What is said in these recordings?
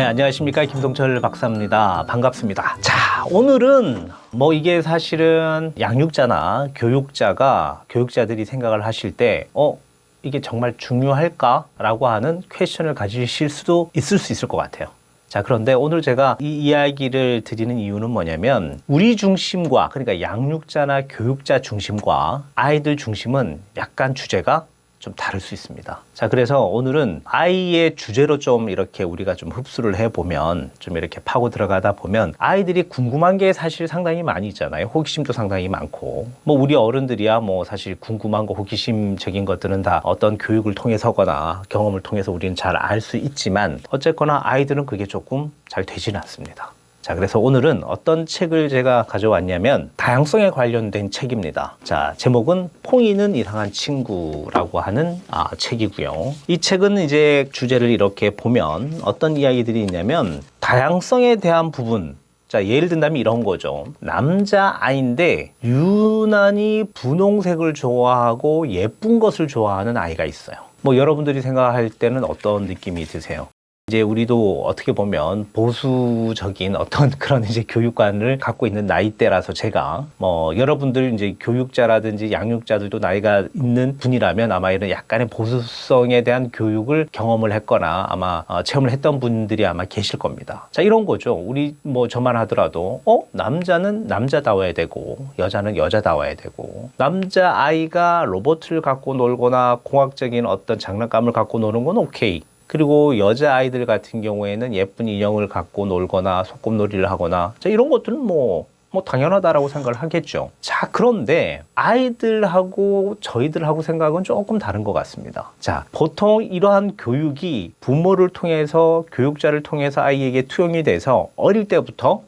네, 안녕하십니까. 김동철 박사입니다. 반갑습니다. 자, 오늘은 이게 사실은 양육자나 교육자들이 생각을 하실 때, 이게 정말 중요할까? 라고 하는 퀘션을 가지실 수도 있을 것 같아요. 자, 그런데 오늘 제가 이 이야기를 드리는 이유는 뭐냐면, 우리 중심과, 그러니까 양육자나 교육자 중심과 아이들 중심은 약간 주제가 좀 다를 수 있습니다. 자, 그래서 오늘은 아이의 주제로 좀 이렇게 우리가 좀 흡수를 해보면, 좀 이렇게 파고 들어가다 보면 아이들이 궁금한 게 사실 상당히 많이 있잖아요. 호기심도 상당히 많고, 우리 어른들이야 사실 궁금한 거, 호기심적인 것들은 다 어떤 교육을 통해서거나 경험을 통해서 우리는 잘 알 수 있지만, 어쨌거나 아이들은 그게 조금 잘 되지는 않습니다. 자, 그래서 오늘은 어떤 책을 제가 가져왔냐면 다양성에 관련된 책입니다. 자, 제목은 퐁이는 이상한 친구라고 하는 책이고요. 이 책은 이제 주제를 이렇게 보면 어떤 이야기들이 있냐면 다양성에 대한 부분. 자, 예를 든다면 이런 거죠. 남자아이인데 유난히 분홍색을 좋아하고 예쁜 것을 좋아하는 아이가 있어요. 여러분들이 생각할 때는 어떤 느낌이 드세요? 이제 우리도 어떻게 보면 보수적인 어떤 그런 이제 교육관을 갖고 있는 나이대라서 제가 여러분들 이제 교육자라든지 양육자들도 나이가 있는 분이라면 아마 이런 약간의 보수성에 대한 교육을 경험을 했거나 아마 체험을 했던 분들이 아마 계실 겁니다. 자, 이런 거죠. 우리 저만 하더라도 남자는 남자다워야 되고 여자는 여자다워야 되고, 남자아이가 로봇을 갖고 놀거나 공학적인 어떤 장난감을 갖고 노는 건 오케이. 그리고 여자아이들 같은 경우에는 예쁜 인형을 갖고 놀거나 소꿉놀이를 하거나, 자, 이런 것들은 당연하다라고 생각을 하겠죠. 자, 그런데 아이들하고 저희들하고 생각은 조금 다른 것 같습니다. 자, 보통 이러한 교육이 부모를 통해서, 교육자를 통해서 아이에게 투영이 돼서 어릴 때부터,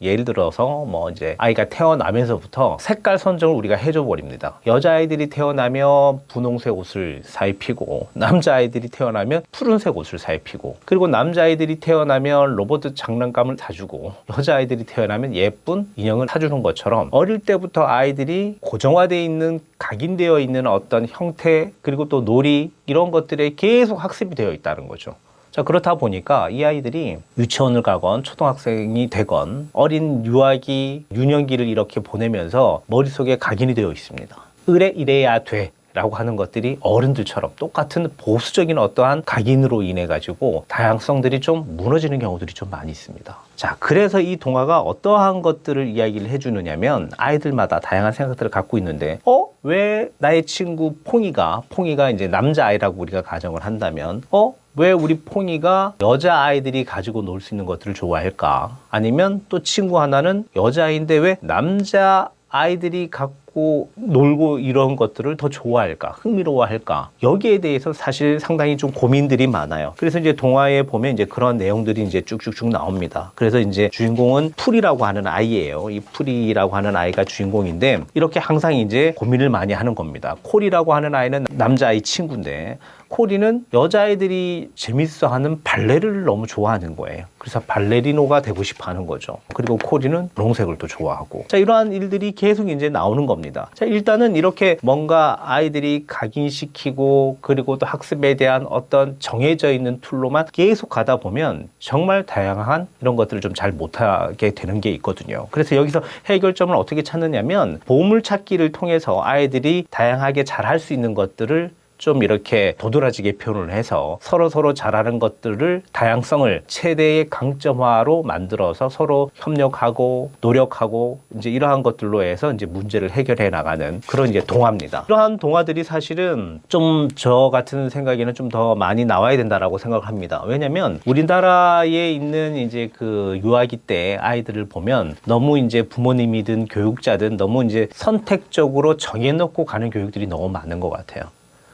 예를 들어서 이제 아이가 태어나면서부터 색깔 선정을 우리가 해줘 버립니다. 여자아이들이 태어나면 분홍색 옷을 사입히고, 남자아이들이 태어나면 푸른색 옷을 사입히고, 그리고 남자아이들이 태어나면 로봇 장난감을 사주고, 여자아이들이 태어나면 예쁜 인형을 사주는 것처럼 어릴 때부터 아이들이 고정화되어 있는, 각인되어 있는 어떤 형태, 그리고 또 놀이, 이런 것들에 계속 학습이 되어 있다는 거죠. 자, 그렇다 보니까 이 아이들이 유치원을 가건 초등학생이 되건 어린 유년기를 이렇게 보내면서 머릿속에 각인이 되어 있습니다. 이래야 돼 라고 하는 것들이 어른들처럼 똑같은 보수적인 어떠한 각인으로 인해 가지고 다양성들이 좀 무너지는 경우들이 좀 많이 있습니다. 자, 그래서 이 동화가 어떠한 것들을 이야기를 해주느냐면, 아이들마다 다양한 생각들을 갖고 있는데, 왜 나의 친구 퐁이가 이제 남자아이라고 우리가 가정을 한다면, 왜 우리 퐁이가 여자아이들이 가지고 놀 수 있는 것들을 좋아할까? 아니면 또 친구 하나는 여자아이인데 왜 남자아이들이 갖고 놀고 이런 것들을 더 좋아할까? 흥미로워할까? 여기에 대해서 사실 상당히 좀 고민들이 많아요. 그래서 이제 동화에 보면 이제 그런 내용들이 이제 쭉쭉쭉 나옵니다. 그래서 이제 주인공은 풀이라고 하는 아이예요. 이 풀이라고 하는 아이가 주인공인데, 이렇게 항상 이제 고민을 많이 하는 겁니다. 콜이라고 하는 아이는 남자아이 친구인데, 코리는 여자아이들이 재밌어하는 발레를 너무 좋아하는 거예요. 그래서 발레리노가 되고 싶어 하는 거죠. 그리고 코리는 분홍색을 또 좋아하고. 자, 이러한 일들이 계속 이제 나오는 겁니다. 자, 일단은 이렇게 뭔가 아이들이 각인시키고, 그리고 또 학습에 대한 어떤 정해져 있는 툴로만 계속 가다 보면 정말 다양한 이런 것들을 좀 잘 못하게 되는 게 있거든요. 그래서 여기서 해결점을 어떻게 찾느냐면, 보물찾기를 통해서 아이들이 다양하게 잘 할 수 있는 것들을 좀 이렇게 도드라지게 표현을 해서 서로 잘하는 것들을, 다양성을 최대의 강점화로 만들어서 서로 협력하고 노력하고 이제 이러한 것들로 해서 이제 문제를 해결해 나가는 그런 이제 동화입니다. 이러한 동화들이 사실은 좀 저 같은 생각에는 좀 더 많이 나와야 된다라고 생각을 합니다. 왜냐면 우리나라에 있는 이제 그 유아기 때 아이들을 보면 너무 이제 부모님이든 교육자든 너무 이제 선택적으로 정해놓고 가는 교육들이 너무 많은 것 같아요.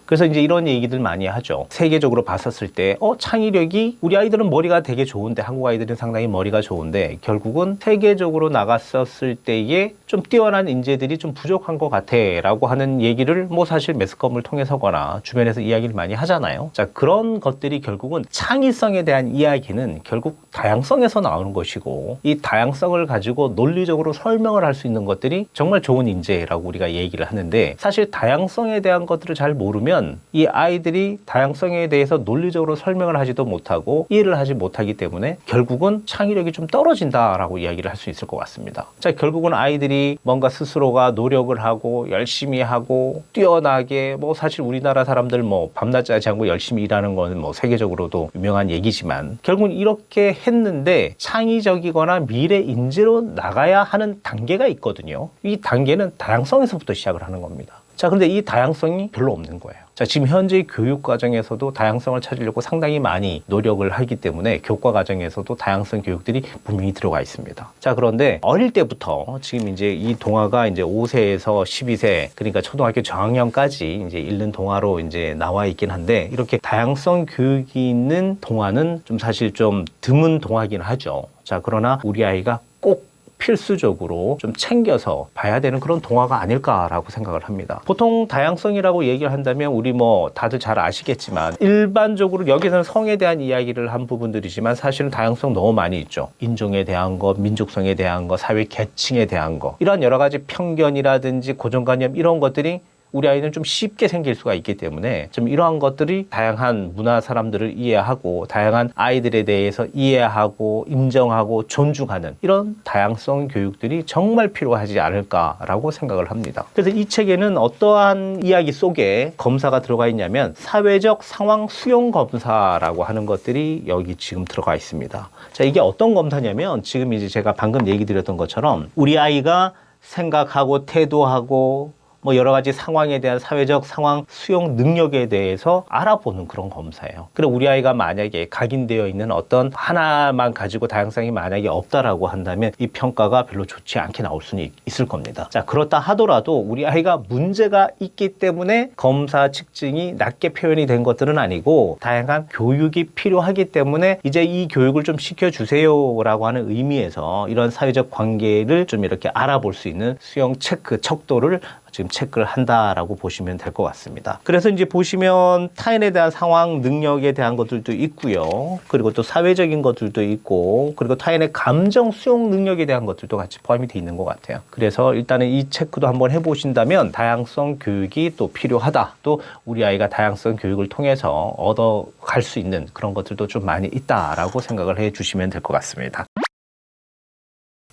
그래서 이제 이런 얘기들 많이 하죠. 세계적으로 봤었을 때 창의력이, 우리 아이들은 머리가 되게 좋은데, 한국 아이들은 상당히 머리가 좋은데 결국은 세계적으로 나갔었을 때에 좀 뛰어난 인재들이 좀 부족한 것 같아 라고 하는 얘기를 사실 매스컴을 통해서거나 주변에서 이야기를 많이 하잖아요. 자, 그런 것들이 결국은 창의성에 대한 이야기는 결국 다양성에서 나오는 것이고, 이 다양성을 가지고 논리적으로 설명을 할 수 있는 것들이 정말 좋은 인재라고 우리가 얘기를 하는데, 사실 다양성에 대한 것들을 잘 모르면 뭐냐면 이 아이들이 다양성에 대해서 논리적으로 설명을 하지도 못하고 이해를 하지 못하기 때문에 결국은 창의력이 좀 떨어진다라고 이야기를 할 수 있을 것 같습니다. 자, 결국은 아이들이 뭔가 스스로가 노력을 하고 열심히 하고 뛰어나게 뭐 사실 우리나라 사람들 뭐 밤낮 짜지 않고 열심히 일하는 거는 뭐 세계적으로도 유명한 얘기지만 결국은 이렇게 했는데 창의적이거나 미래 인재로 나가야 하는 단계가 있거든요. 이 단계는 다양성에서부터 시작을 하는 겁니다. 자, 그런데 이 다양성이 별로 없는 거예요. 자, 지금 현재 교육 과정에서도 다양성을 찾으려고 상당히 많이 노력을 하기 때문에 교과 과정에서도 다양성 교육들이 분명히 들어가 있습니다. 자, 그런데 어릴 때부터 지금 이제 이 동화가 이제 5세에서 12세, 그러니까 초등학교 저학년까지 이제 읽는 동화로 이제 나와 있긴 한데 이렇게 다양성 교육이 있는 동화는 좀 사실 좀 드문 동화긴 하죠. 자, 그러나 우리 아이가 꼭 필수적으로 좀 챙겨서 봐야 되는 그런 동화가 아닐까라고 생각을 합니다. 보통 다양성이라고 얘기를 한다면 우리 뭐 다들 잘 아시겠지만 일반적으로 여기서는 성에 대한 이야기를 한 부분들이지만 사실은 다양성 너무 많이 있죠. 인종에 대한 거, 민족성에 대한 거, 사회 계층에 대한 거, 이런 여러 가지 편견이라든지 고정관념 이런 것들이 우리 아이는 좀 쉽게 생길 수가 있기 때문에 좀 이러한 것들이 다양한 문화 사람들을 이해하고 다양한 아이들에 대해서 이해하고 인정하고 존중하는 이런 다양성 교육들이 정말 필요하지 않을까라고 생각을 합니다. 그래서 이 책에는 어떠한 이야기 속에 검사가 들어가 있냐면 사회적 상황 수용 검사라고 하는 것들이 여기 지금 들어가 있습니다. 자, 이게 어떤 검사냐면 지금 이제 제가 방금 얘기 드렸던 것처럼 우리 아이가 생각하고 태도하고 뭐 여러 가지 상황에 대한 사회적 상황 수용 능력에 대해서 알아보는 그런 검사예요. 그리고 우리 아이가 만약에 각인되어 있는 어떤 하나만 가지고 다양성이 만약에 없다라고 한다면 이 평가가 별로 좋지 않게 나올 수는 있을 겁니다. 자, 그렇다 하더라도 우리 아이가 문제가 있기 때문에 검사 측정이 낮게 표현이 된 것들은 아니고 다양한 교육이 필요하기 때문에 이제 이 교육을 좀 시켜주세요라고 하는 의미에서 이런 사회적 관계를 좀 이렇게 알아볼 수 있는 수용 체크, 척도를 지금 체크를 한다라고 보시면 될 것 같습니다. 그래서 이제 보시면 타인에 대한 상황 능력에 대한 것들도 있고요. 그리고 또 사회적인 것들도 있고 그리고 타인의 감정 수용 능력에 대한 것들도 같이 포함이 되어 있는 것 같아요. 그래서 일단은 이 체크도 한번 해보신다면 다양성 교육이 또 필요하다. 또 우리 아이가 다양성 교육을 통해서 얻어갈 수 있는 그런 것들도 좀 많이 있다라고 생각을 해주시면 될 것 같습니다.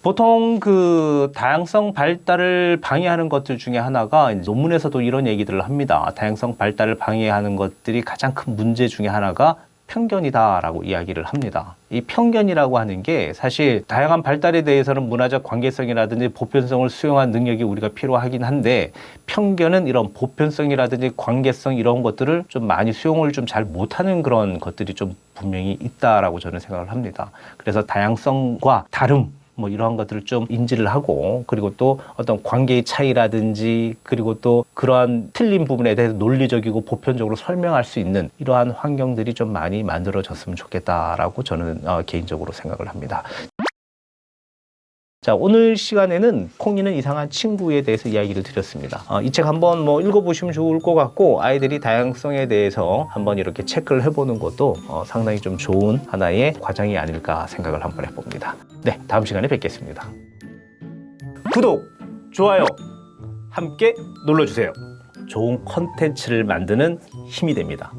보통 그 다양성 발달을 방해하는 것들 중에 하나가 논문에서도 이런 얘기들을 합니다. 다양성 발달을 방해하는 것들이 가장 큰 문제 중에 하나가 편견이다라고 이야기를 합니다. 이 편견이라고 하는 게 사실 다양한 발달에 대해서는 문화적 관계성이라든지 보편성을 수용한 능력이 우리가 필요하긴 한데 편견은 이런 보편성이라든지 관계성 이런 것들을 좀 많이 수용을 좀 잘 못하는 그런 것들이 좀 분명히 있다라고 저는 생각을 합니다. 그래서 다양성과 다름 뭐 이러한 것들을 좀 인지를 하고 그리고 또 어떤 관계의 차이라든지 그리고 또 그러한 틀린 부분에 대해서 논리적이고 보편적으로 설명할 수 있는 이러한 환경들이 좀 많이 만들어졌으면 좋겠다라고 저는 개인적으로 생각을 합니다. 자, 오늘 시간에는 콩이는 이상한 친구에 대해서 이야기를 드렸습니다. 이 책 한번 뭐 읽어보시면 좋을 것 같고 아이들이 다양성에 대해서 한번 이렇게 체크를 해보는 것도 상당히 좀 좋은 하나의 과정이 아닐까 생각을 한번 해봅니다. 네, 다음 시간에 뵙겠습니다. 구독, 좋아요 함께 눌러주세요. 좋은 컨텐츠를 만드는 힘이 됩니다.